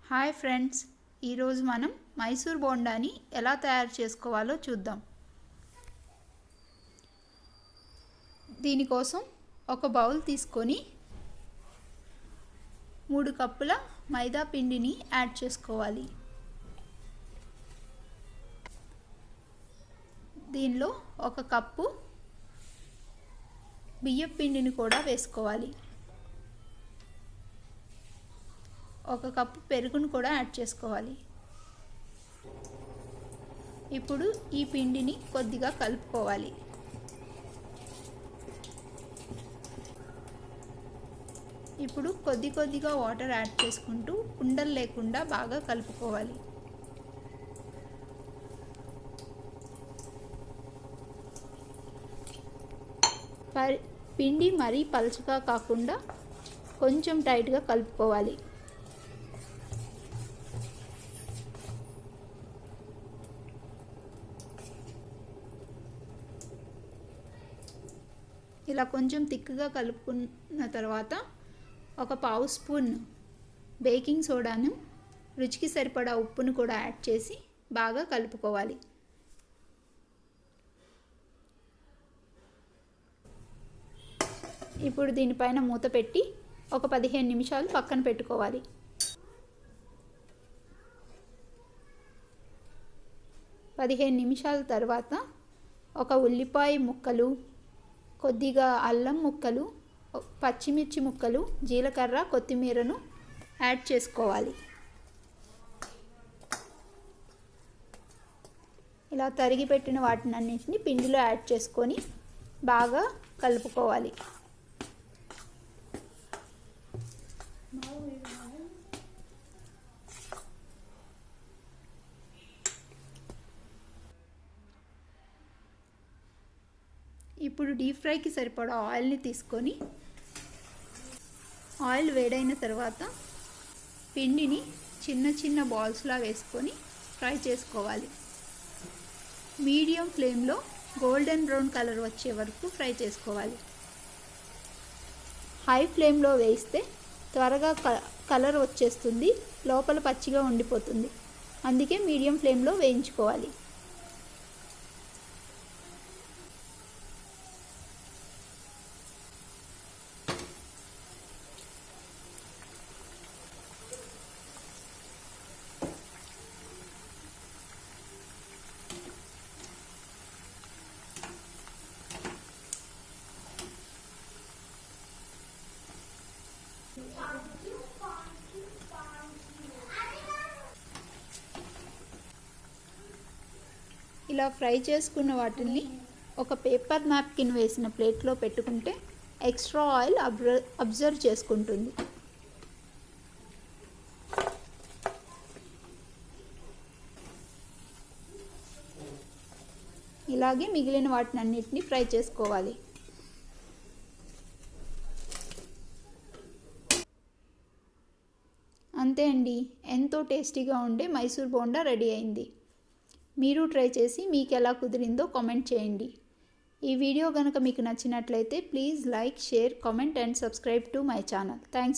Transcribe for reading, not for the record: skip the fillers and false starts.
Hi friends, ఈరోజు మనం మైసూర్ బోండాని ఎలా తయారు చేసుకోవాలో చూద్దాం. దీనికోసం ఒక బౌల్ తీసుకొని 3 కప్పుల మైదా పిండిని యాడ్ చేసుకోవాలి. దీనిలో 1 కప్పు బియ్యం పిండిని కూడా వేసుకోవాలి. 1 కప్పు పెరుగును కూడా యాడ్ చేసుకోవాలి. ఇప్పుడు ఈ పిండిని కొద్దిగా కలుపుకోవాలి. ఇప్పుడు కొద్దిగా వాటర్ యాడ్ చేసుకుంటూ ఉండలు లేకుండా బాగా కలుపుకోవాలి. పిండి మరీ పలుచగా కాకుండా కొంచెం టైట్గా కలుపుకోవాలి. ఇలా కొంచెం థిక్గా కలుపుకున్న తర్వాత 1 పావు స్పూన్ బేకింగ్ సోడాను, రుచికి సరిపడా ఉప్పును కూడా యాడ్ చేసి బాగా కలుపుకోవాలి. ఇప్పుడు దీనిపైన మూత పెట్టి ఒక 15 నిమిషాలు పక్కన పెట్టుకోవాలి. 15 నిమిషాల తర్వాత 1 ఉల్లిపాయ ముక్కలు, కొద్దిగా అల్లం ముక్కలు, పచ్చిమిర్చి ముక్కలు, జీలకర్ర, కొత్తిమీరను యాడ్ చేసుకోవాలి. ఇలా తరిగి పెట్టిన వాటినన్నింటినీ పిండిలో యాడ్ చేసుకొని బాగా కలుపుకోవాలి. ఇప్పుడు డీప్ ఫ్రైకి సరిపడా ఆయిల్ని తీసుకొని ఆయిల్ వేడైన తర్వాత పిండిని చిన్న బాల్స్లా వేసుకొని ఫ్రై చేసుకోవాలి. మీడియం ఫ్లేమ్లో గోల్డెన్ బ్రౌన్ కలర్ వచ్చే వరకు ఫ్రై చేసుకోవాలి. హై ఫ్లేమ్లో వేయిస్తే త్వరగా కలర్ వచ్చేస్తుంది, లోపల పచ్చిగా ఉండిపోతుంది. అందుకే మీడియం ఫ్లేమ్లో వేయించుకోవాలి. ఇలా ఫ్రై చేసుకున్న వాటిని ఒక పేపర్ నాప్కిన్ వేసిన ప్లేట్లో పెట్టుకుంటే ఎక్స్ట్రా ఆయిల్ అబ్జర్వ్ చేసుకుంటుంది. ఇలాగే మిగిలిన వాటిని అన్నిటిని ఫ్రై చేసుకోవాలి. అంతే అండి, ఎంతో టేస్టీగా ఉండే మైసూర్ బోండా రెడీ అయింది. మీరు ట్రై చేసి మీకు ఎలా కుదిరిందో కామెంట్ చేయండి. ఈ వీడియో కనుక మీకు నచ్చినట్లయితే please like, share, comment and subscribe to my channel. Thanks.